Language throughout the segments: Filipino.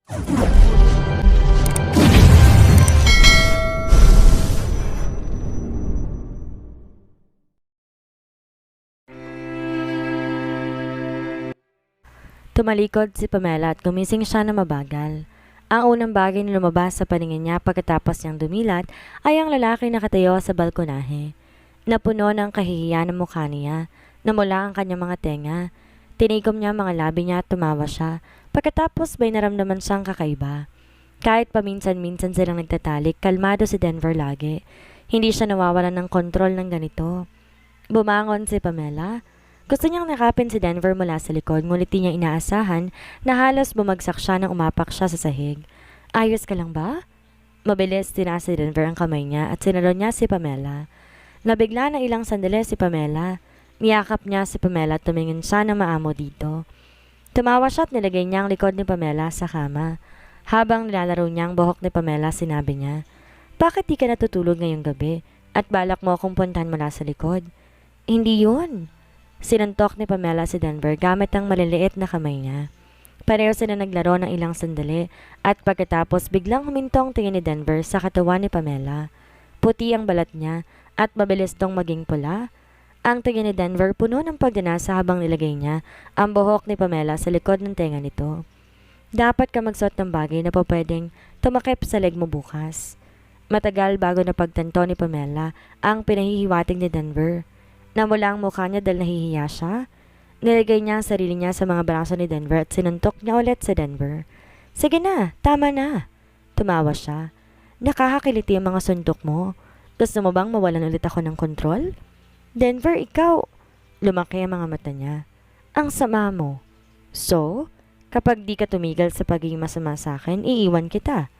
Tumalikod si Pamela at gumising siya na mabagal. Ang unang bagay na lumabas sa paningin niya pagkatapos niyang dumilat ay ang lalaki na nakatayo sa balkonahe. Napuno ng kahihiyan ang mukha niya, namula ang kanyang mga tenga. Tinikom niya ang mga labi niya at tumawa siya. Pagkatapos may naramdaman siyang kakaiba. Kahit paminsan-minsan silang nagtatalik, kalmado si Denver lagi. Hindi siya nawawalan ng kontrol ng ganito. Bumangon si Pamela. Gusto niyang nakapin si Denver mula sa likod, ngunit di niya inaasahan na halos bumagsak siya nang umapak siya sa sahig. Ayos ka lang ba? Mabilis tinaas si Denver ang kamay niya at sinalo niya si Pamela. Nabigla na ilang sandali si Pamela. Niyakap niya si Pamela at tumingin siya na maamo dito. Tumawa siya at nilagay niya ang likod ni Pamela sa kama. Habang nilalaro niya ang buhok ni Pamela, sinabi niya, "Bakit di ka natutulog ngayong gabi at balak mo akong puntahan mula sa likod?" "Hindi yun." Sinuntok ni Pamela si Denver gamit ang maliliit na kamay niya. Pareho sila naglaro ng ilang sandali at pagkatapos biglang huminto ang tingin ni Denver sa katawan ni Pamela. Puti ang balat niya at mabilis tong maging pula. Ang tingin ni Denver puno ng pagdanasa habang nilagay niya ang buhok ni Pamela sa likod ng tenga nito. Dapat ka magsuot ng bagay na pwedeng tumakip sa leg mo bukas. Matagal bago napagtanto ni Pamela ang pinahihiwatig ni Denver. Namula ang mukha niya dahil nahihiya siya. Nilagay niya ang sarili niya sa mga braso ni Denver at sinuntok niya ulit sa Denver. "Sige na, tama na." Tumawa siya. "Nakakakiliti ang mga suntok mo. Gusto mo bang mawalan ulit ako ng kontrol?" "Denver, ikaw." Lumaki ang mga mata niya. "Ang sama mo." "So? Kapag di ka tumigil sa pagiging masama sa akin, iiwan kita."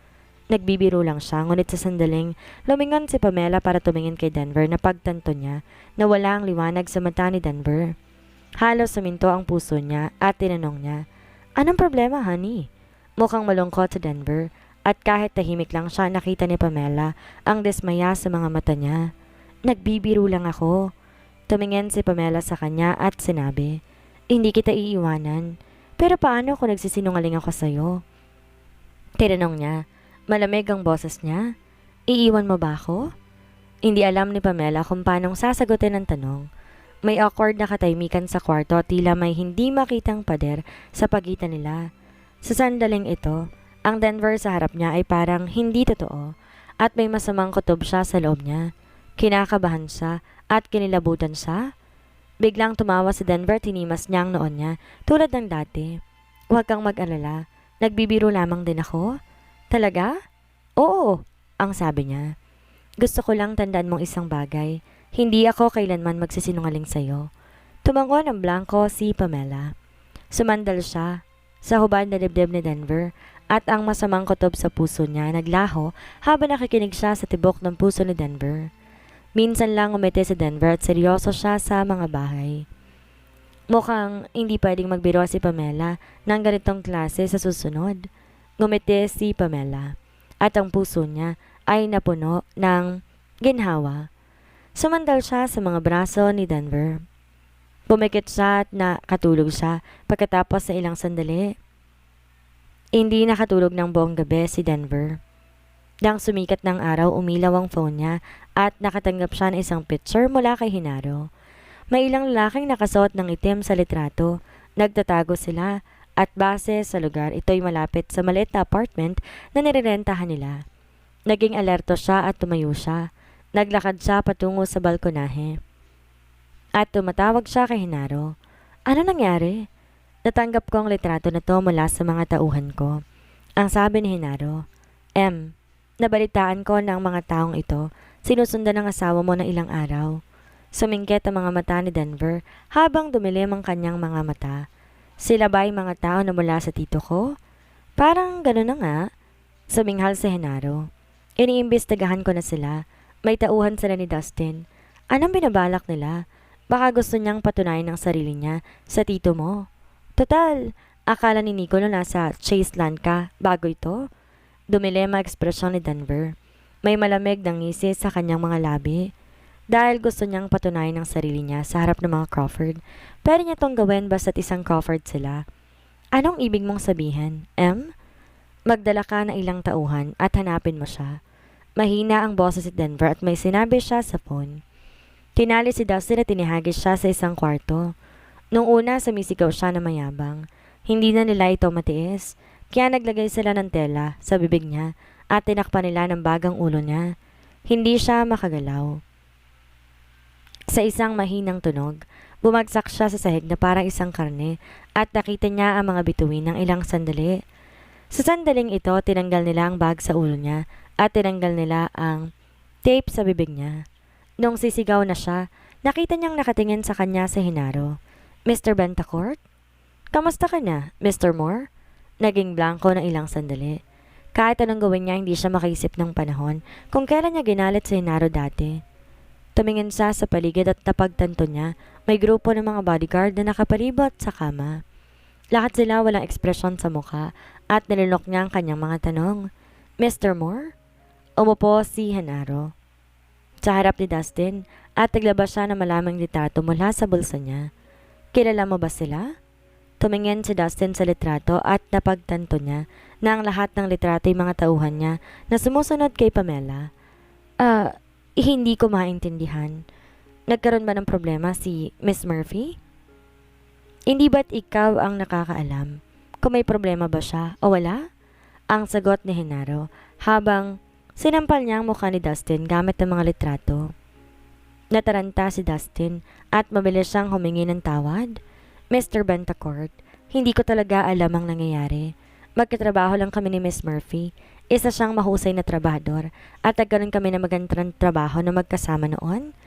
Nagbibiro lang siya, ngunit sa sandaling lumingon si Pamela para tumingin kay Denver na pagtanto niya na wala ang liwanag sa mata ni Denver. Halos suminto ang puso niya at tinanong niya, "Anong problema, honey?" Mukhang malungkot si Denver at kahit tahimik lang siya, nakita ni Pamela ang dismaya sa mga mata niya. "Nagbibiro lang ako." Tumingin si Pamela sa kanya at sinabi, "Hindi kita iiwanan. Pero paano kung nagsisinungaling ako sa'yo?" Tinanong niya. Malamig ang boses niya. "Iiwan mo ba ako?" Hindi alam ni Pamela kung paanong sasagutin ang tanong. May awkward na katahimikan sa kwarto at tila may hindi makitang pader sa pagitan nila. Sa sandaling ito, ang Denver sa harap niya ay parang hindi totoo at may masamang kutob siya sa loob niya. Kinakabahan siya at kinilabutan siya. Biglang tumawa si Denver, tinimas niya ang noon niya tulad ng dati. "Huwag kang mag-alala, nagbibiro lamang din ako." "Talaga?" "Oo," ang sabi niya. "Gusto ko lang tandaan mong isang bagay. Hindi ako kailanman magsisinungaling sa'yo." Tumango ng blanco si Pamela. Sumandal siya sa hubad na dibdib ni Denver at ang masamang kutob sa puso niya naglaho habang nakikinig siya sa tibok ng puso ni Denver. Minsan lang umiti si Denver at seryoso siya sa mga bahay. Mukhang hindi pwedeng magbiro si Pamela ng ganitong klase sa susunod. Ngumiti si Pamela at ang puso niya ay napuno ng ginhawa. Sumandal siya sa mga braso ni Denver. Pumikit siya at nakatulog siya pagkatapos ng ilang sandali. Hindi nakatulog ng buong gabi si Denver. Nang sumikat ng araw, umilaw ang phone niya at nakatanggap siya ng isang picture mula kay Hinaro. May ilang lalaking nakasuot ng itim sa litrato. Nagtatago sila. At base sa lugar, ito'y malapit sa maliit na apartment na nirerentahan nila. Naging alerto siya at tumayo siya. Naglakad siya patungo sa balkonahe. At tumatawag siya kay Hinaro. "Ano nangyari?" "Natanggap ko ang litrato na to mula sa mga tauhan ko." Ang sabi ni Hinaro. Nabalitaan ko na ang mga taong ito sinusundan ng asawa mo ng ilang araw." Sumingkit ang mga mata ni Denver habang dumilim ang kanyang mga mata. "Sila ba ay mga tao na mula sa tito ko?" "Parang gano'n na nga." Suminghal si Henaro. "Iniimbestigahan ko na sila. May tauhan sila ni Dustin. Anong binabalak nila? Baka gusto niyang patunayan ang sarili niya sa tito mo. Total, akala ni Nico na nasa Chaseland ka bago ito." Dumilim ang ekspresyon ni Denver. May malamig na ngisi sa kanyang mga labi. Dahil gusto niyang patunayan ang sarili niya sa harap ng mga Crawford, pwede niya tong gawin basta't isang Crawford sila. "Anong ibig mong sabihin, M?" Magdala ka ng ilang tauhan at hanapin mo siya. Mahina ang boses si Denver at may sinabi siya sa phone. Tinali si Dustin at tinihagis siya sa isang kwarto. Nung una, sumisigaw siya na mayabang. Hindi na nila ito matiis, kaya naglagay sila ng tela sa bibig niya at tinakpan nila ng bagang ulo niya. Hindi siya makagalaw. Sa isang mahinang tunog, bumagsak siya sa sahig na parang isang karne at nakita niya ang mga bituin ng ilang sandali. Sa sandaling ito, tinanggal nila ang bag sa ulo niya at tinanggal nila ang tape sa bibig niya. Nung sisigaw na siya, nakita niyang nakatingin sa kanya si Genaro. Mr. Bentacourt? Kamusta ka na, Mr. Moore? Naging blanco ng ilang sandali. Kahit anong gawin niya, hindi siya makaisip ng panahon kung kailan niya ginalit si Genaro dati. Tumingin siya sa paligid at napagtanto niya may grupo ng mga bodyguard na nakapalibot sa kama. Lahat sila walang ekspresyon sa mukha at nilunok niya ang kanyang mga tanong. Mr. Moore? Umupo si Genaro sa harap ni Dustin at naglabas siya ng malamang litrato mula sa bulsa niya. Kilala mo ba sila? Tumingin si Dustin sa litrato at napagtanto niya na ang lahat ng litrato ay mga tauhan niya na sumusunod kay Pamela. Hindi ko maintindihan. Nagkaroon ba ng problema si Miss Murphy? Hindi ba't ikaw ang nakakaalam kung may problema ba siya o wala? Ang sagot ni Genaro habang sinampal niya ang mukha ni Dustin gamit ang mga litrato. Nataranta si Dustin at mabilis siyang humingi ng tawad. Mr. Bentacourt, hindi ko talaga alam ang nangyayari. Magkatrabaho lang kami ni Miss Murphy. Isa siyang mahusay na trabahador at nagkaroon kami ng magandang trabaho na magkasama noon.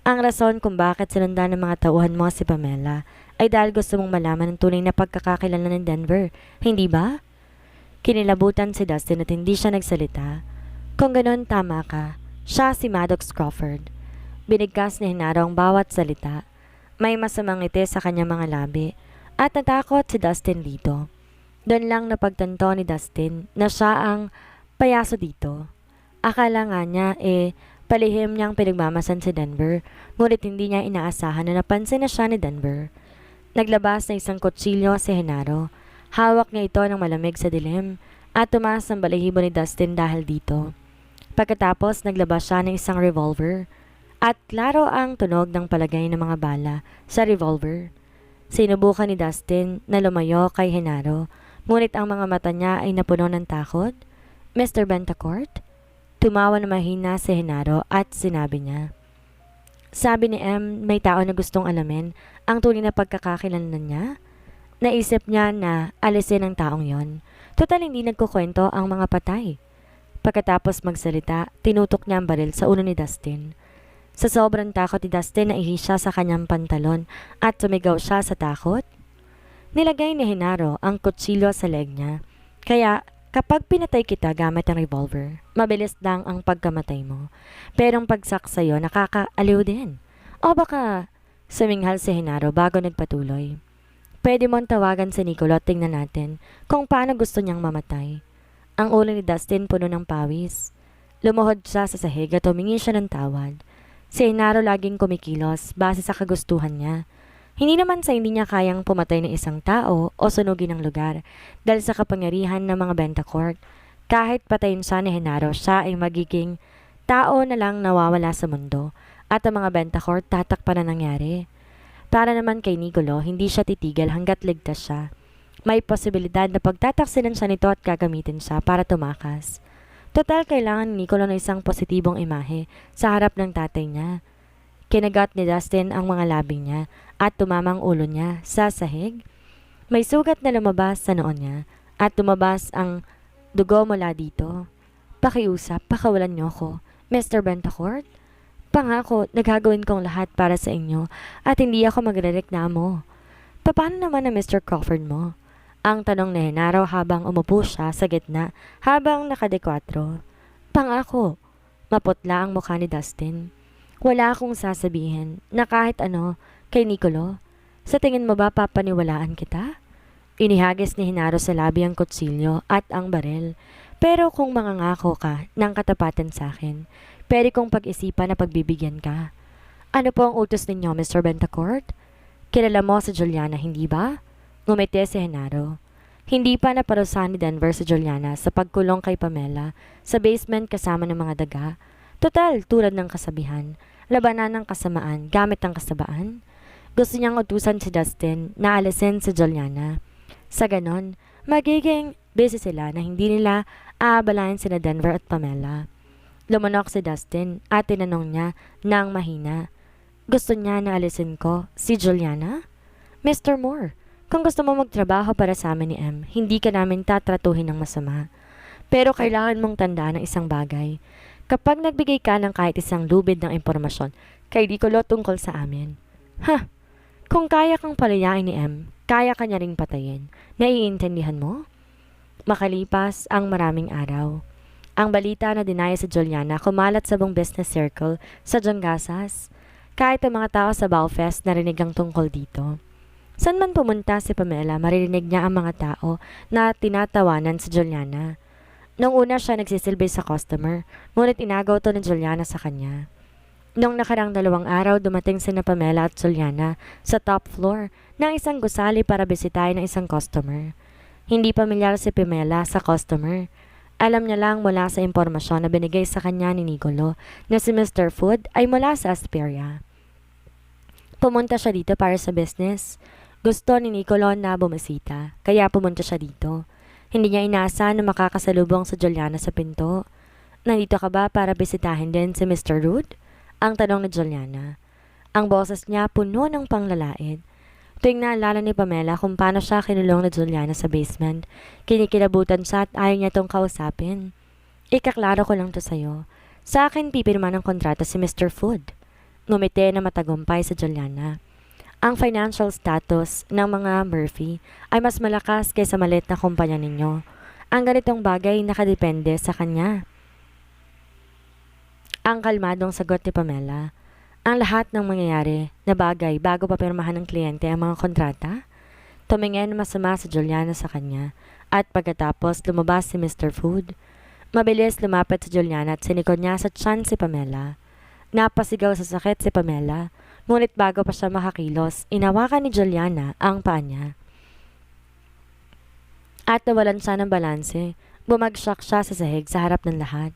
Ang rason kung bakit sinundan ng mga tauhan mo si Pamela ay dahil gusto mong malaman ang tunay na pagkakakilala ng Denver, hindi ba? Kinilabutan si Dustin at hindi siya nagsalita. Kung ganon, tama ka. Siya si Maddox Crawford. Binigkas ni Genaro ang bawat salita. May masamang ngiti sa kanyang mga labi at natakot si Dustin dito. Doon lang napagtanto ni Dustin na siya ang payaso dito. Akala nga niya palihim niyang pinagmamasan si Denver, ngunit hindi niya inaasahan na napansin na siya ni Denver. Naglabas ng isang kutsilyo si Genaro. Hawak niya ito ng malamig sa dilim at tumaas ang balahibo ni Dustin dahil dito. Pagkatapos naglabas siya ng isang revolver at klaro ang tunog ng palagay ng mga bala sa revolver. Sinubukan ni Dustin na lumayo kay Genaro, ngunit ang mga mata niya ay napuno ng takot. Mr. Bentacourt? Tumawa na mahina si Genaro at sinabi niya. Sabi ni M, may tao na gustong alamin ang tunay na pagkakakilanlan niya. Naisip niya na alisin ang taong yon. Total hindi nagkukwento ang mga patay. Pagkatapos magsalita, tinutok niya ang baril sa ulo ni Dustin. Sa sobrang takot ni Dustin, naihi siya sa kanyang pantalon at sumigaw siya sa takot. Nilagay ni Genaro ang kutsilyo sa leg niya. Kaya kapag pinatay kita gamit ang revolver, mabilis lang ang pagkamatay mo. Pero ang pagsak sa'yo nakakaaliw din. O baka suminghal si Genaro bago nagpatuloy. Pwede mong tawagan si Nicolo at tingnan natin kung paano gusto niyang mamatay. Ang ulo ni Dustin puno ng pawis. Lumuhod siya sa sahig at humingi siya ng tawad. Si Genaro laging kumikilos base sa kagustuhan niya. Hindi naman sa hindi niya kayang pumatay ng isang tao o sunugin ang lugar dahil sa kapangyarihan ng mga Bentacourt. Kahit patayin siya ni Genaro, siya ay magiging tao na lang nawawala sa mundo at ang mga Bentacourt tatakpan na nangyari. Para naman kay Nicolo, hindi siya titigil hanggat ligtas siya. May posibilidad na pagtataksilan siya nito at gagamitin siya para tumakas. Total, kailangan ni Nicolo ng isang positibong imahe sa harap ng tatay niya. Kinagat ni Dustin ang mga labi niya at tumamang ulo niya sa sahig. May sugat na lumabas sa noon niya at lumabas ang dugo mula dito. Pakiusap, pakawalan niyo ako, Mr. Bentacourt. Pangako, nagagawin kong lahat para sa inyo at hindi ako magrereklamo. Paano naman na Mr. Crawford mo? Ang tanong ni Genaro habang umupo siya sa gitna habang nakadekwatro. Pangako, maputla ang mukha ni Dustin. Wala akong sasabihin na kahit ano kay Nicolo. Sa tingin mo ba papaniwalaan kita? Inihagis ni Genaro sa labi ang kutsilyo at ang baril. Pero kung mangangako ka ng katapatan sa akin, pwede kong pag-isipan na pagbibigyan ka. Ano po ang utos ninyo, Mr. Bentacourt? Kilala mo si Juliana, hindi ba? Ngumiti si Genaro. Hindi pa naparusahan ni Denver si Juliana sa pagkulong kay Pamela sa basement kasama ng mga daga. Total, tulad ng kasabihan, labanan ng kasamaan gamit ang kasabaan. Gusto niyang utusan si Dustin na alisin si Juliana. Sa ganon, magiging busy sila na hindi nila aabalayan sina Denver at Pamela. Lumunok si Dustin at tinanong niya ng mahina. Gusto niya na alisin ko si Juliana? Mr. Moore, kung gusto mo magtrabaho para sa amin ni M, hindi ka namin tatratuhin ng masama. Pero kailangan mong tandaan ng isang bagay. Kapag nagbigay ka ng kahit isang lubid ng impormasyon kay Nicolo tungkol sa amin, kung kaya kang palayain ni M, kaya ka niya ring patayin. Naiintindihan mo? Makalipas ang maraming araw. Ang balita na dinaya si Juliana kumalat sa buong business circle sa Jongasas. Kahit ang mga tao sa Bowfest narinig ang tungkol dito. San man pumunta si Pamela, maririnig niya ang mga tao na tinatawanan si Juliana. Nung una siya nagsisilbi sa customer, ngunit inagaw to ni Juliana sa kanya. Nung nakarang 2 araw, dumating sina Pamela at Juliana sa top floor ng isang gusali para bisitahin ng isang customer. Hindi pamilyar si Pamela sa customer. Alam niya lang mula sa impormasyon na binigay sa kanya ni Nicolo na si Mr. Food ay mula sa Asperia. Pumunta siya dito para sa business. Gusto ni Nicolo na bumisita, kaya pumunta siya dito. Hindi niya inaasahan na makakasalubong sa Juliana sa pinto. Nandito ka ba para bisitahin din si Mr. Rude? Ang tanong ni Juliana. Ang boses niya puno ng panglalait. Tuwing naalala ni Pamela kung paano siya kinulong ni Juliana sa basement, kinikilabutan siya at ayaw niya itong kausapin. Ikaklaro ko lang to sa'yo. Sa akin pipirma ng kontrata si Mr. Food. Ngumiti na matagumpay sa Juliana. Ang financial status ng mga Murphy ay mas malakas kaysa maliit na kumpanya ninyo. Ang ganitong bagay nakadepende sa kanya. Ang kalmadong sagot ni Pamela. Ang lahat ng mangyayari na bagay bago pa pirmahan ng kliyente ang mga kontrata? Tumingin masama si Juliana sa kanya at pagkatapos lumabas si Mr. Food. Mabilis lumapit si Juliana at sinikod niya sa tiyan si Pamela. Napasigaw sa sakit si Pamela, ngunit bago pa siya makakilos, inawakan ni Juliana ang paa niya. At nawalan siya ng balanse, bumagsak siya sa sahig sa harap ng lahat.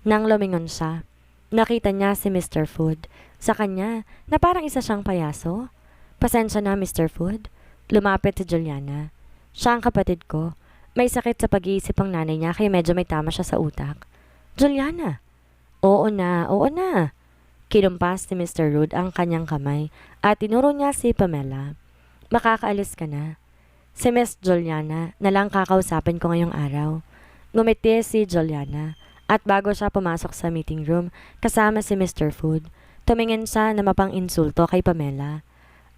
Nang lumingon siya, nakita niya si Mr. Food sa kanya na parang isa siyang payaso. Pasensya na, Mr. Food. Lumapit si Juliana. Siya ang kapatid ko. May sakit sa pag-iisip ang nanay niya kaya medyo may tama siya sa utak. Juliana. Oo na, oo na. Kinumpas ni Mr. Rude ang kanyang kamay at tinuro niya si Pamela. Makakaalis ka na. Si Miss Juliana na lang kakausapin ko ngayong araw. Ngumiti si Juliana at bago siya pumasok sa meeting room kasama si Mr. Food, tumingin siya na mapang-insulto kay Pamela.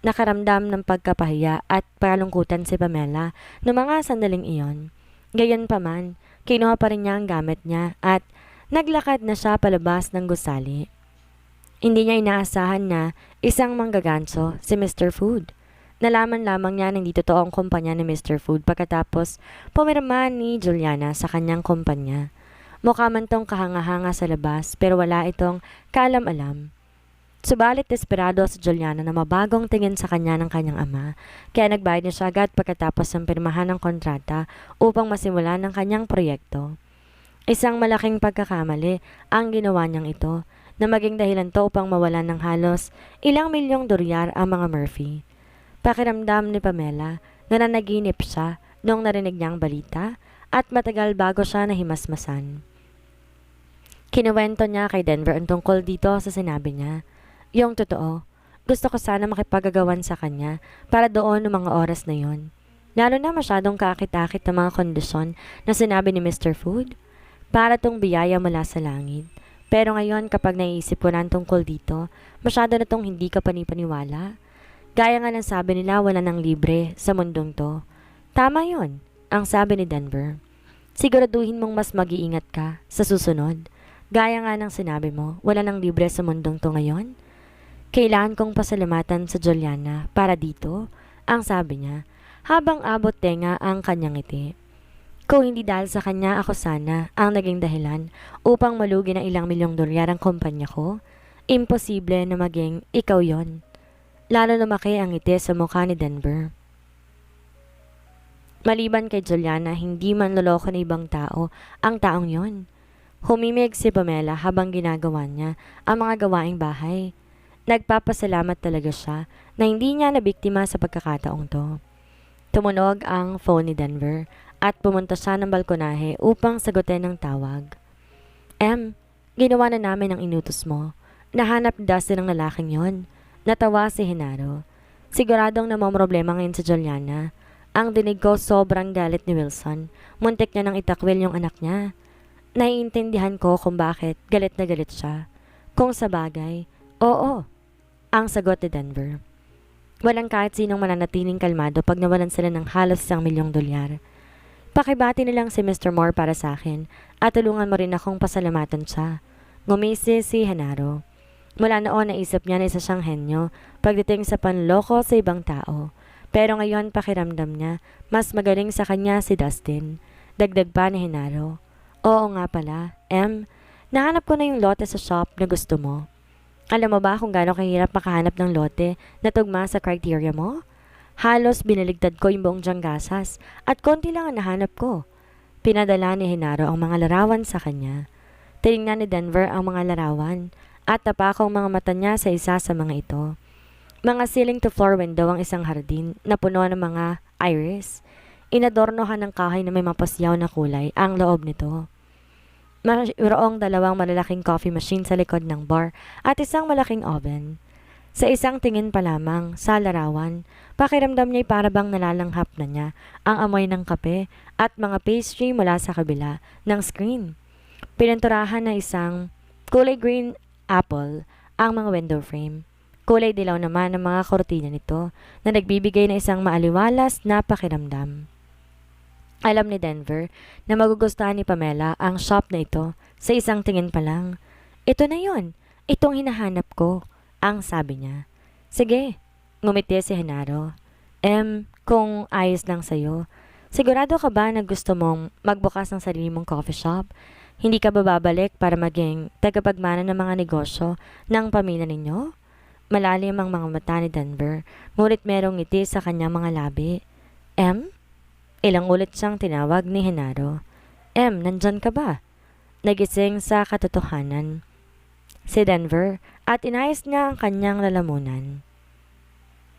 Nakaramdam ng pagkapahiya at palungkutan si Pamela noong mga sandaling iyon. Gayon pa man, kinuha pa rin niya ang gamit niya at naglakad na siya palabas ng gusali. Hindi niya inaasahan na isang manggaganso si Mr. Food. Nalaman lamang niya na hindi totoo ang kumpanya ni Mr. Food pagkatapos pumirma ni Juliana sa kanyang kumpanya. Mukha man tong kahanga-hanga sa labas pero wala itong kaalam-alam. Subalit desperado si Juliana na mabagong tingin sa kanya ng kanyang ama, kaya nagbayad na siya agad pagkatapos ng pirmahan ng kontrata upang masimulan ng kanyang proyekto. Isang malaking pagkakamali ang ginawa niyang ito na maging dahilan to upang mawalan ng halos ilang milyong dolyar ang mga Murphy. Pakiramdam ni Pamela na nanaginip siya nung narinig niyang balita at matagal bago siya nahimasmasan. Kinuwento niya kay Denver ang tungkol dito sa sinabi niya. Yung totoo, gusto ko sana makipagagawan sa kanya para doon ng mga oras na yon. Lalo na masyadong kaakit-akit ng mga kondisyon na sinabi ni Mr. Food. Para tong biyaya mula sa langit. Pero ngayon kapag naiisip ko na tungkol dito, masyado na tong hindi ka panipaniwala. Gaya nga ng sabi nila wala nang libre sa mundong to. Tama yon, ang sabi ni Denver. Siguraduhin mong mas mag-iingat ka sa susunod. Gaya nga ng sinabi mo, wala nang libre sa mundong to ngayon. Kailangan kong pasalamatan sa Juliana para dito, ang sabi niya, habang abot tenga ang kanyang ngiti. Kung hindi dahil sa kanya ako sana ang naging dahilan upang malugi ng ilang milyong dolyar ang kumpanya ko, imposible na maging ikaw yon. Lalo lumaki ang ngiti sa mukha ni Denver. Maliban kay Juliana, hindi man loloko ng ibang tao ang taong yon. Humimig si Pamela habang ginagawa niya ang mga gawaing bahay. Nagpapasalamat talaga siya na hindi niya nabiktima sa pagkakataong to. Tumunog ang phone ni Denver at pumunta siya ng balkonahe upang sagutin ang tawag. Ginawa na namin ang inutos mo. Nahanap ni Dustin ang lalaking yon. Natawa si Henaro. Siguradong namomroblema ngayon si Juliana. Ang dinig ko sobrang galit ni Wilson. Muntik niya nang itakwil yung anak niya. Naiintindihan ko kung bakit galit na galit siya. Kung sa bagay, oo, ang sagot ni Denver. Walang kahit sinong mananatiling kalmado pag nawalan sila ng halos $1,000,000. Pakibati nilang si Mr. Moore para sa akin at tulungan mo rin akong pasalamatan siya. Ngumisi si Henaro. Mula noon naisip niya na isa siyang henyo pagdating sa panloko sa ibang tao. Pero ngayon pakiramdam niya, mas magaling sa kanya si Dustin. Dagdag pa ni Henaro. Oo nga pala, nahanap ko na yung lote sa shop na gusto mo. Alam mo ba kung gaano kahirap makahanap ng lote na tugma sa criteria mo? Halos binaligtad ko yung buong Diangasas at konti lang ang nahanap ko. Pinadala ni Henaro ang mga larawan sa kanya. Tinignan ni Denver ang mga larawan at napakong mga mata niya sa isa sa mga ito. Mga ceiling-to-floor window ang isang hardin na puno ng mga iris. Inadornohan ng kahoy na may mapasyaw na kulay ang loob nito. Mayroong 2 malalaking coffee machine sa likod ng bar at isang malaking oven. Sa isang tingin pa lamang sa larawan, pakiramdam niya'y parabang nalalanghap na niya ang amoy ng kape at mga pastry mula sa kabila ng screen. Pininturahan na isang kulay green apple ang mga window frame. Kulay dilaw naman ang mga kortina nito na nagbibigay na isang maaliwalas na pakiramdam. Alam ni Denver na magugustuhan ni Pamela ang shop na ito sa isang tingin pa lang. Ito na yon, itong hinahanap ko, ang sabi niya. Sige, ngumiti si Henaro. Kung ayos lang sa'yo, sigurado ka ba na gusto mong magbukas ng sarili mong coffee shop? Hindi ka ba babalik para maging tagapagmana ng mga negosyo ng pamilya ninyo? Malalim ang mga mata ni Denver, ngunit merong ngiti sa kanyang mga labi. Ilang ulit siyang tinawag ni Henaro. Nandyan ka ba? Nagising sa katotohanan si Denver at inayos niya ang kanyang lalamunan.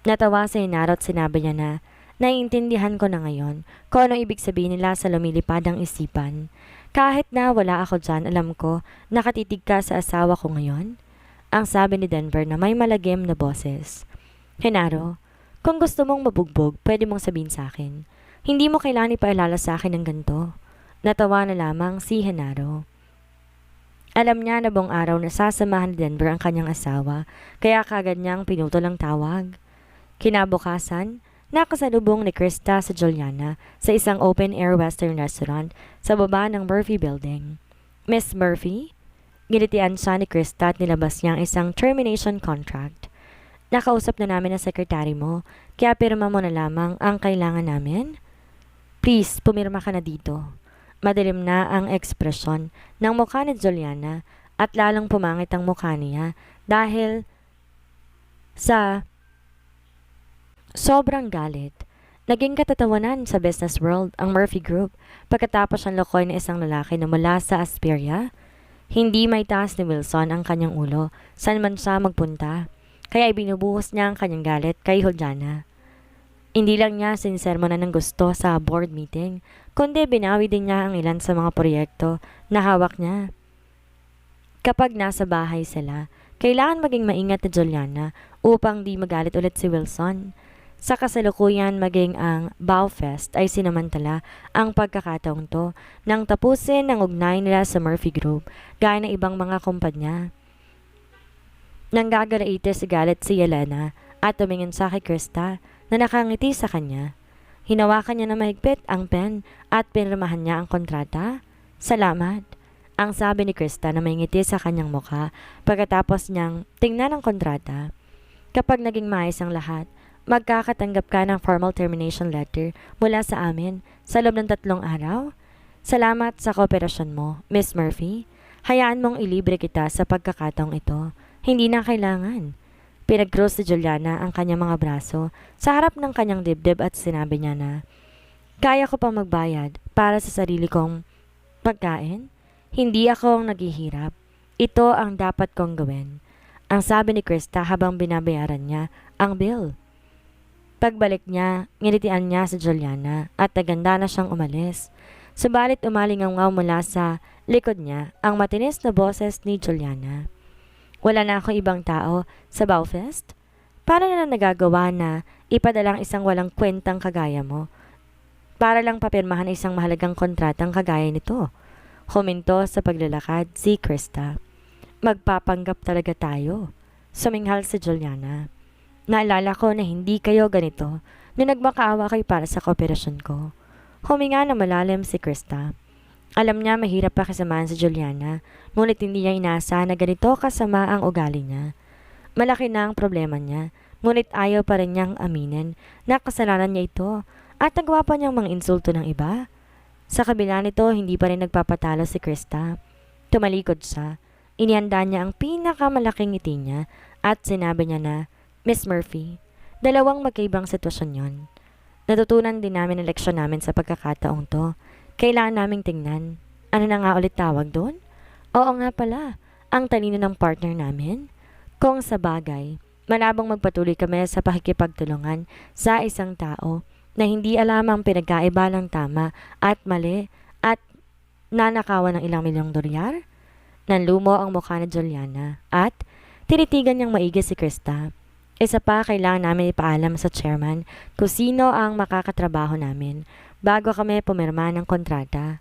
Natawa si Henaro at sinabi niya na, naiintindihan ko na ngayon kung anong ibig sabihin nila sa lumilipad ang isipan. Kahit na wala ako dyan, alam ko nakatitig ka sa asawa ko ngayon. Ang sabi ni Denver na may malagim na boses. Henaro, kung gusto mong mabugbog, pwede mong sabihin sa akin. Hindi mo kailangan ipaalala sa akin ng ganito. Natawa na lamang si Henaro. Alam niya na buong araw na sasamahan ni Denver ang kanyang asawa, kaya kagad niyang pinutol ang tawag. Kinabukasan, nakasalubong ni Krista sa Juliana sa isang open-air western restaurant sa baba ng Murphy Building. Miss Murphy? Ginitian siya ni Krista at nilabas niya ang isang termination contract. Nakausap na namin ang sekretary mo, kaya pirma mo na lamang ang kailangan namin. Please, pumirma ka na dito. Madilim na ang ekspresyon ng mukha ni Juliana at lalong pumangit ang mukha niya dahil sa sobrang galit. Naging katatawanan sa business world ang Murphy Group pagkatapos ang lokoy na isang lalaki na mula sa Asperia. Hindi may taas ni Wilson ang kanyang ulo saan man siya magpunta, kaya ibinubuhos niya ang kanyang galit kay Juliana. Hindi lang niya sinsermonan ng gusto sa board meeting, kundi binawi din niya ang ilan sa mga proyekto na hawak niya. Kapag nasa bahay sila, kailangan maging maingat ni Juliana upang di magalit ulit si Wilson. Sa kasalukuyan maging ang Bowfest ay sinamantala ang pagkakataong to nang tapusin ang ugnay nila sa Murphy Group gaya ng ibang mga kumpanya. Nang gagalaite si galit si Yelena at tumingin sa kay Krista na nakangiti sa kanya. Hinawakan niya na mahigpit ang pen at pinirmahan niya ang kontrata. Salamat, ang sabi ni Krista na may ngiti sa kanyang mukha pagkatapos niyang tingnan ang kontrata. Kapag naging maayos ang lahat, magkakatanggap ka ng formal termination letter mula sa amin sa loob ng 3 araw. Salamat sa kooperasyon mo, Miss Murphy. Hayaan mong ilibre kita sa pagkakataong ito. Hindi na kailangan. Pinag-cross si Juliana ang kanyang mga braso sa harap ng kanyang dibdib at sinabi niya na, Kaya ko pang magbayad para sa sarili kong pagkain? Hindi ako ang naghihirap. Ito ang dapat kong gawin. Ang sabi ni Krista habang binabayaran niya ang bill. Pagbalik niya, ngilitian niya si Juliana at naganda na siyang umalis. Subalit umalingaw mula sa likod niya ang matinis na boses ni Juliana. Wala na akong ibang tao sa Bowfest? Para na nagagawa na ipadalang isang walang kwentang kagaya mo para lang papirmahan isang mahalagang kontratang kagaya nito. Huminto sa paglalakad si Krista. Magpapanggap talaga tayo. Suminghal si Juliana. Naalala ko na hindi kayo ganito nung nagmakaawa kayo para sa kooperasyon ko. Huminga na malalim si Krista. Alam niya mahirap pakisamahan si Juliana, ngunit hindi niya inasa na ganito kasama ang ugali niya. Malaki na ang problema niya, ngunit ayaw pa rin niyang aminin na kasalanan niya ito at nagawa pa niyang mga insulto ng iba. Sa kabila nito, hindi pa rin nagpapatalo si Krista. Tumalikod siya. Inihanda niya ang pinakamalaking ngiti niya at sinabi niya na, Miss Murphy, dalawang magkaibang sitwasyon yon. Natutunan din namin ang leksyon namin sa pagkakataong to. Kailangan naming tingnan. Ano na nga ulit tawag doon? Oo nga pala, ang talino ng partner namin. Kung sa bagay, malabong magpatuloy kami sa pakikipagtulungan sa isang tao na hindi alam ang pinagkaiba ng tama at mali at nanakawan ng ilang milyong dolyar? Nanlumo ang mukha ni Juliana at tinitigan niyang maigi si Krista. Isa pa, kailangan namin ipaalam sa chairman kung sino ang makakatrabaho namin bago kami pumirma ng kontrata.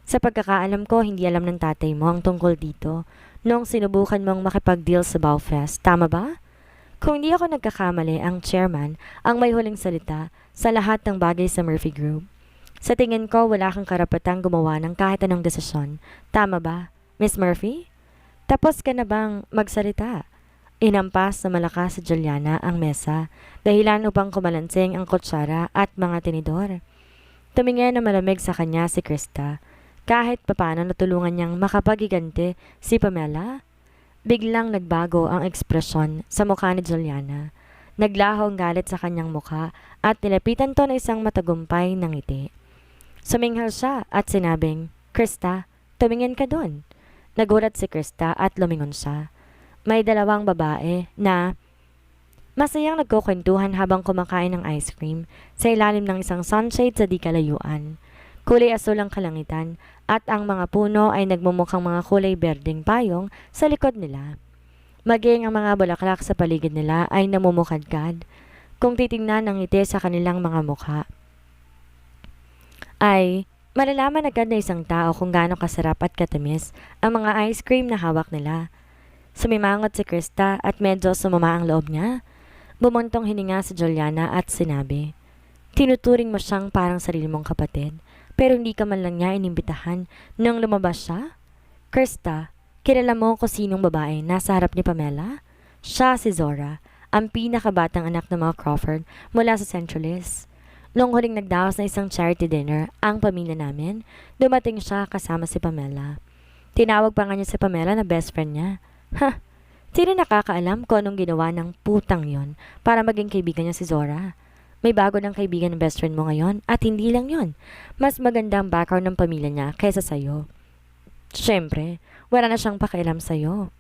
Sa pagkakaalam ko, hindi alam ng tatay mo ang tungkol dito nung sinubukan mong makipag-deal sa Bowfest. Tama ba? Kung hindi ako nagkakamali, ang chairman ang may huling salita sa lahat ng bagay sa Murphy Group. Sa tingin ko, wala kang karapatang gumawa ng kahit anong desisyon. Tama ba, Miss Murphy? Tapos ka na bang magsalita? Inampas na malakas sa Juliana ang mesa, dahilan upang kumalansing ang kutsara at mga tinidor. Tumingin na malamig sa kanya si Krista. Kahit papano natulungan niyang makapagiganti si Pamela. Biglang nagbago ang ekspresyon sa mukha ni Juliana. Naglaho ang galit sa kanyang mukha at nilapitan to na isang matagumpay ng ngiti. Suminghal siya at sinabing, Krista, tumingin ka doon. Nagulat si Krista at lumingon siya. May dalawang babae na masayang nagkukwentuhan habang kumakain ng ice cream sa ilalim ng isang sunshade sa di kalayuan. Kulay asul ang kalangitan at ang mga puno ay nagmumukhang mga kulay berdeng payong sa likod nila. Maging ang mga bulaklak sa paligid nila ay namumukadkad. Kung titingnan ang ngiti sa kanilang mga mukha, ay malalaman agad na isang tao kung gaano kasarap at katamis ang mga ice cream na hawak nila. Sumimangot si Krista at medyo sumama ang loob niya. Bumuntong hininga si Juliana at sinabi, Tinuturing mo siyang parang sarili mong kapatid, pero hindi ka man lang niya inimbitahan nung lumabas siya? Krista, kilala mo kung sinong babae nasa harap ni Pamela? Siya si Zora, ang pinakabatang anak ng mga Crawford mula sa Centralis. Noong huling nagdaos na isang charity dinner ang pamilya namin, dumating siya kasama si Pamela. Tinawag pa nga niya si Pamela na best friend niya. Sino nakakaalam kung anong ginawa ng putang yon para maging kaibigan niya si Zora? May bago ng kaibigan ng best friend mo ngayon at hindi lang yon. Mas maganda ang background ng pamilya niya kaysa sa'yo. Siyempre, wala na siyang pakialam sa'yo.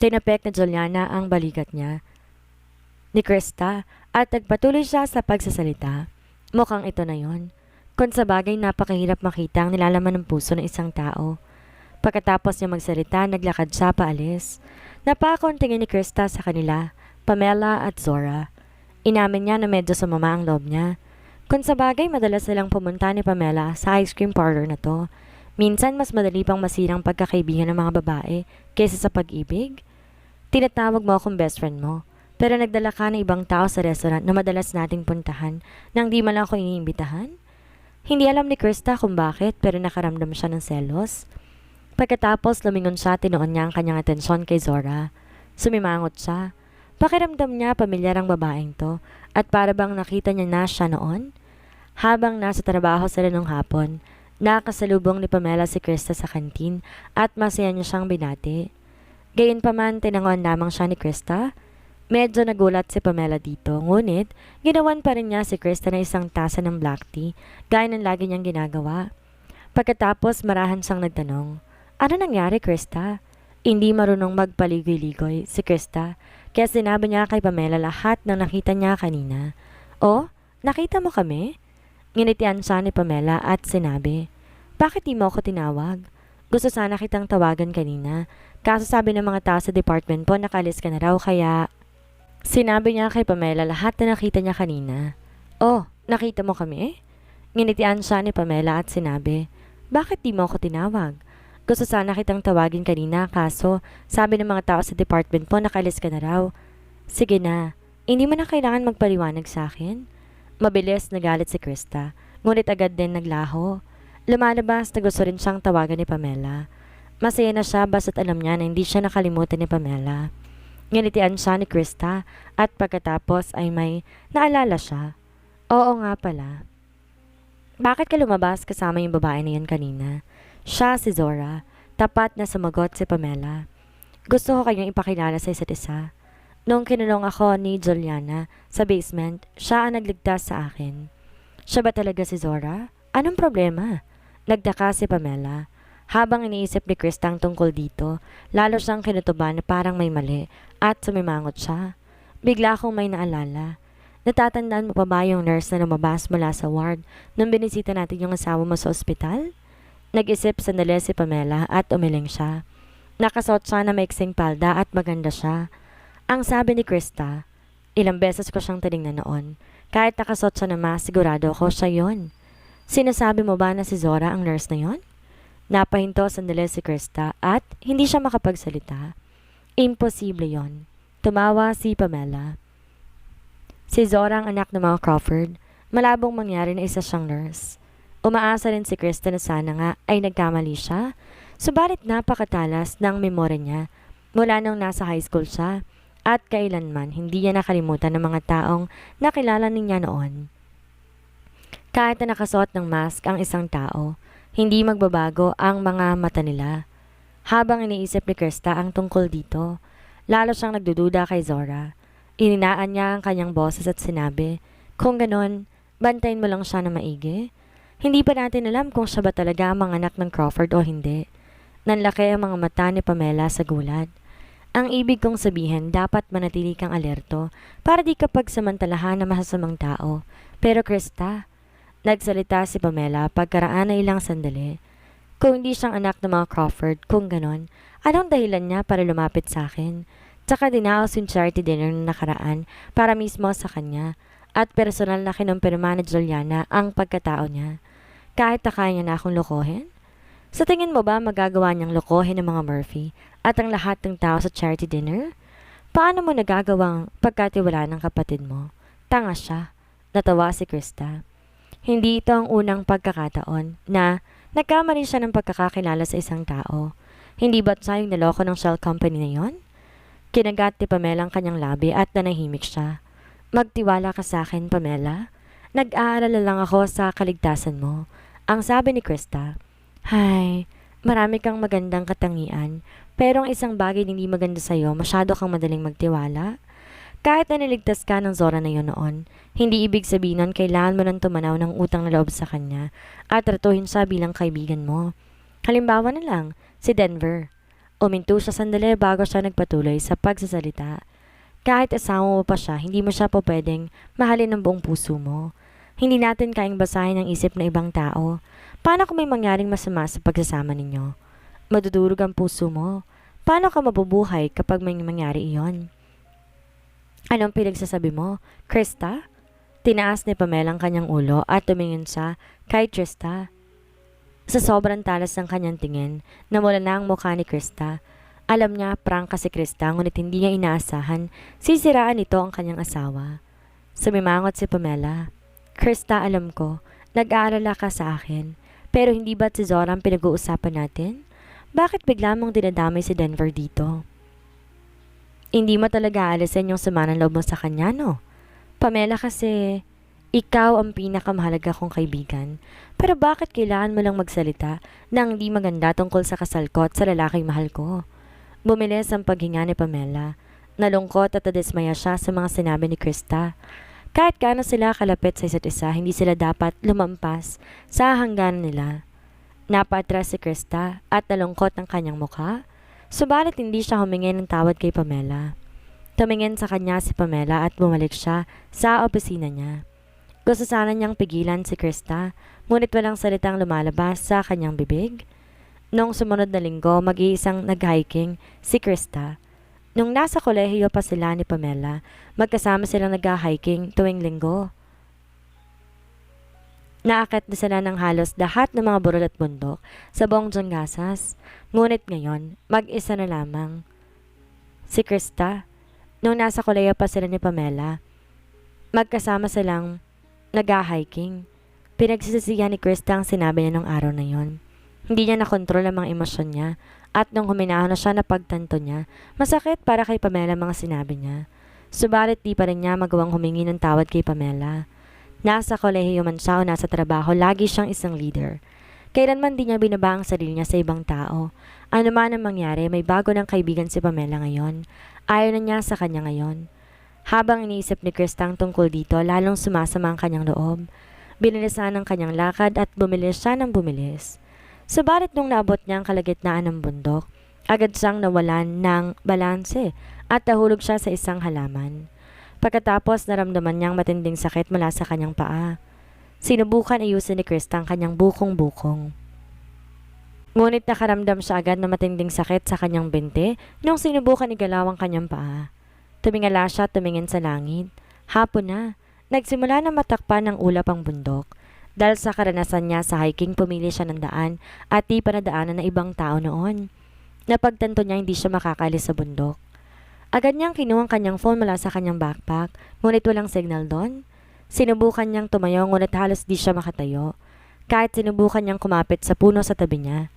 Tinapek na Juliana ang balikat niya ni Krista at nagpatuloy siya sa pagsasalita. Mukhang ito na yon. Kung sa bagay napakahirap makita ang nilalaman ng puso ng isang tao. Pagkatapos niya magsalita, naglakad siya paalis. Napakon tingin ni Krista sa kanila, Pamela at Zora. Inamin niya na medyo sumama ang loob niya. Kung sa bagay, madalas silang pumunta ni Pamela sa ice cream parlor na to. Minsan, mas madali pang masirang pagkakaibigan ng mga babae kaysa sa pag-ibig. Tinatawag mo akong best friend mo, pero nagdala ka ng ibang tao sa restaurant na madalas nating puntahan nang di man lang ako iniimbitahan? Hindi alam ni Krista kung bakit, pero nakaramdam siya ng selos. Pagkatapos lumingon siya, tinuon niya ang kanyang atensyon kay Zora. Sumimangot siya. Pakiramdam niya pamilyar ang babaeng to at para bang nakita niya na siya noon. Habang nasa trabaho sila nung hapon, nakasalubong ni Pamela si Krista sa kantin at masaya niya siyang binati. Gayunpaman tinangon lamang siya ni Krista. Medyo nagulat si Pamela dito, ngunit ginawan pa rin niya si Krista na isang tasa ng black tea, gaya ng lagi niyang ginagawa. Pagkatapos marahan siyang nagtanong, "Ano nangyari, Krista?" Hindi marunong magpaligoy-ligoy si Krista, kaya sinabi niya kay Pamela lahat ng nakita niya kanina. "Oh, nakita mo kami?" Nginitian siya ni Pamela at sinabi, "Bakit di mo ako tinawag? Gusto sana kitang tawagan kanina, kaso sabi ng mga tao sa department po nakalis ka na raw kaya..." Sinabi niya kay Pamela lahat na nakita niya kanina. "Oh, nakita mo kami?" Nginitian siya ni Pamela at sinabi, "Bakit di mo ako tinawag? Gusto sana kitang tawagin kanina kaso sabi ng mga tao sa department po nakalis ka na raw." "Sige na, hindi mo na kailangan magpaliwanag sa akin." Mabilis nagalit si Krista, ngunit agad din naglaho. Lumalabas na gusto rin siyang tawagan ni Pamela. Masaya na siya basta't alam niya na hindi siya nakalimutan ni Pamela. Nginitian siya ni Krista at pagkatapos ay may naalala siya. "Oo nga pala. Bakit ka lumabas kasama yung babae na yan kanina?" "Siya si Zora." Tapat na sumagot si Pamela. "Gusto ko kayong ipakilala sa isa't isa. Noong kinulong ako ni Juliana sa basement, siya ang nagligtas sa akin." "Siya ba talaga si Zora? Anong problema?" Nagtaka si Pamela. Habang iniisip ni Krista ang tungkol dito, lalo siyang kinutuban na parang may mali at sumimangot siya. Bigla akong may naalala. Natatandaan mo pa ba yung nurse na lumabas mula sa ward nung binisita natin yung asawa mo sa ospital? Nag-isip sandali si Pamela at umiling siya. Nakasuot siya na maiksing palda at maganda siya. Ang sabi ni Krista, "Ilang beses ko siyang tinignan noon. Kahit nakasuot siya na mask, sigurado ako siya yon." "Sinasabi mo ba na si Zora ang nurse na yon?" Napahinto sandali si Krista at hindi siya makapagsalita. "Imposible yon." Tumawa si Pamela. "Si Zora ang anak ng mga Crawford. Malabong mangyari na isa siyang nurse." Umaasa rin si Krista na sana nga ay nagkamali siya. Subalit napakatalas ng memorya niya mula nung nasa high school siya at kailanman hindi niya nakalimutan ng mga taong nakilala niya noon. Kahit na nakasuot ng mask ang isang tao, hindi magbabago ang mga mata nila. Habang iniisip ni Krista ang tungkol dito, lalo siyang nagdududa kay Zora. Ininaan niya ang kanyang boses at sinabi, "Kung ganon, bantayin mo lang siya na maigi. Hindi pa natin alam kung siya ba talaga ang mga anak ng Crawford o hindi." Nanlaki ang mga mata ni Pamela sa gulat. "Ang ibig kong sabihin, dapat manatili kang alerto para di kapag samantalahan na masasamang tao. Pero Krista..." Nagsalita si Pamela pagkaraan na ilang sandali. "Kung hindi siyang anak ng mga Crawford, kung ganon, anong dahilan niya para lumapit sa akin? Tsaka dinaos yung charity dinner na nakaraan para mismo sa kanya at personal na kinumpirma ni Juliana ang pagkatao niya. Kahit na kaya niya na akong lokohin? Sa tingin mo ba magagawa niyang lokohin ng mga Murphy at ang lahat ng tao sa charity dinner? Paano mo nagagawang pagkatiwala ng kapatid mo? Tanga siya." Natawa si Krista. Hindi ito ang unang pagkakataon na nagkamali siya ng pagkakakilala sa isang tao. Hindi ba't siya yung naloko ng shell company na yon? Kinagat ni Pamela ang kanyang labi at nanahimik siya. "Magtiwala ka sa akin, Pamela. Nag-aalala lang ako sa kaligtasan mo." Ang sabi ni Krista. "Hay, marami kang magandang katangian, pero ang isang bagay na hindi maganda sa'yo, masyado kang madaling magtiwala. Kahit na niligtas ka ng Zora na yun noon, hindi ibig sabihin nun kailangan mo nang tumanaw ng utang na loob sa kanya at tratuhin siya bilang kaibigan mo. Halimbawa na lang, si Denver." Uminto siya sandali bago siya nagpatuloy sa pagsasalita. "Kahit asawa mo pa siya, hindi mo siya po pwedeng mahalin ng buong puso mo. Hindi natin kayang basahin ang isip ng ibang tao. Paano kung may mangyaring masama sa pagsasama ninyo? Madudurog ang puso mo. Paano ka mabubuhay kapag may mangyari iyon?" "Anong pinagsasabi mo, Krista?" Tinaas ni Pamela ang kanyang ulo at tumingin siya kay Trista. Sa sobrang talas ng kanyang tingin, namula na ang mukha ni Krista. Alam niya, prangka si Krista, ngunit hindi niya inaasahan, sisiraan nito ang kanyang asawa. Sumimangot si Pamela. "Krista, alam ko, nag-aalala ka sa akin, pero hindi ba't si Zora ang pinag-uusapan natin? Bakit bigla mong dinadamay si Denver dito?" "Hindi mo talaga aalisin yung sama ng loob mo sa kanya, no? Pamela, kasi ikaw ang pinakamahalaga kong kaibigan. Pero bakit kailangan mo lang magsalita ng hindi maganda tungkol sa kasal ko at sa lalaking mahal ko?" Bumilis ang paghinga ni Pamela. Nalungkot at nadismaya siya sa mga sinabi ni Krista. Kahit gaano sila kalapit sa isa't isa, hindi sila dapat lumampas sa hangganan nila. Napaatras si Krista at nalungkot ang kanyang mukha, subalit hindi siya humingi ng tawad kay Pamela. Tumingin sa kanya si Pamela at bumalik siya sa opisina niya. Gusto sana niyang pigilan si Krista, ngunit walang salitang lumalabas sa kanyang bibig. Noong sumunod na linggo, mag-iisang nag-hiking si Krista. Nung nasa kolehiyo pa sila ni Pamela, magkasama silang nag-hiking tuwing linggo. Naakyat na sila ng halos lahat ng mga burol at bundok sa buong Jangasas. Ngunit ngayon, mag-isa na lamang si Krista. Nung nasa kolehiyo pa sila ni Pamela, magkasama silang nag-hiking. Pinagsisisihan ni Krista ang sinabi niya nung araw na yon. Hindi niya nakontrol ang mga emosyon niya at nung huminahon na siya na pagtanto niya, masakit para kay Pamela mga sinabi niya. Subalit di pa rin niya magawang humingi ng tawad kay Pamela. Nasa kolehiyo man siya o nasa trabaho, lagi siyang isang leader. Kailanman di niya binaba ang sarili niya sa ibang tao. Ano man ang mangyari, may bago ng kaibigan si Pamela ngayon. Ayaw na niya sa kanya ngayon. Habang iniisip ni Krista ang tungkol dito, lalong sumasama ang kanyang loob. Binilisan ang kanyang lakad at bumilis siya ng bumilis. Subalit nung naabot niya ang kalagitnaan ng bundok, agad siyang nawalan ng balanse at nahulog siya sa isang halaman. Pagkatapos naramdaman niyang matinding sakit mula sa kanyang paa. Sinubukan ayusin ni Krista ang kanyang bukong-bukong. Ngunit nakaramdam siya agad ng matinding sakit sa kanyang binte nung sinubukan igalaw ang kanyang paa. Tumingala siya at tumingin sa langit. Hapon na. Nagsimula na matakpan ng ulap ang bundok. Dahil sa karanasan niya sa hiking, pumili siya ng daan at di pa nadaanan ng ibang tao noon. Napagtanto niya hindi siya makakalis sa bundok. Agad niyang kinuha ang kanyang phone mula sa kanyang backpack, ngunit walang signal doon. Sinubukan niyang tumayo ngunit halos di siya makatayo. Kahit sinubukan niyang kumapit sa puno sa tabi niya.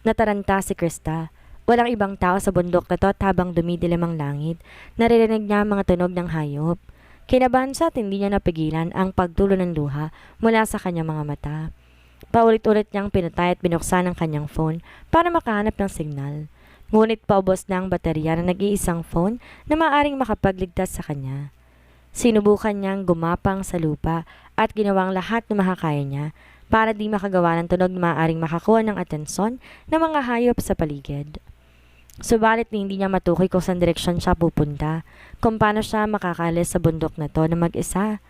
Nataranta si Krista. Walang ibang tao sa bundok na to at habang dumidilim ang langit, naririnig niya ang mga tunog ng hayop. Kinabahan siya at hindi niya napigilan ang pagtulo ng luha mula sa kanyang mga mata. Paulit-ulit niyang pinatay at binuksan ang kanyang phone para makahanap ng signal. Ngunit paubos na ang baterya na nag-iisang phone na maaaring makapagligtas sa kanya. Sinubukan niyang gumapang sa lupa at ginawang lahat na makakaya niya para di makagawa ng tunog na maaaring makakuha ng atensyon ng mga hayop sa paligid. Subalit hindi niya matukoy kung saan direksyon siya pupunta, kung paano siya makakalis sa bundok na to na mag-isa.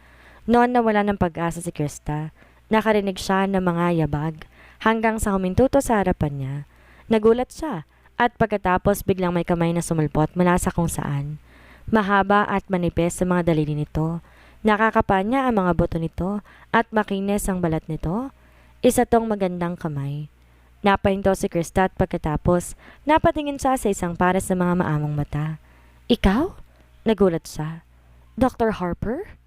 Noon nawala ng pag-asa si Krista. Nakarinig siya ng mga yabag hanggang sa humintuto sa harapan niya. Nagulat siya at pagkatapos biglang may kamay na sumulpot mula sa kung saan. Mahaba at manipis sa mga daliri nito. Nakakapa niya ang mga buto nito at makinis ang balat nito. Isa tong magandang kamay. Napahinto si Krista at pagkatapos, napatingin siya sa isang pares ng mga maamong mata. Ikaw? Nagulat siya. Dr. Harper?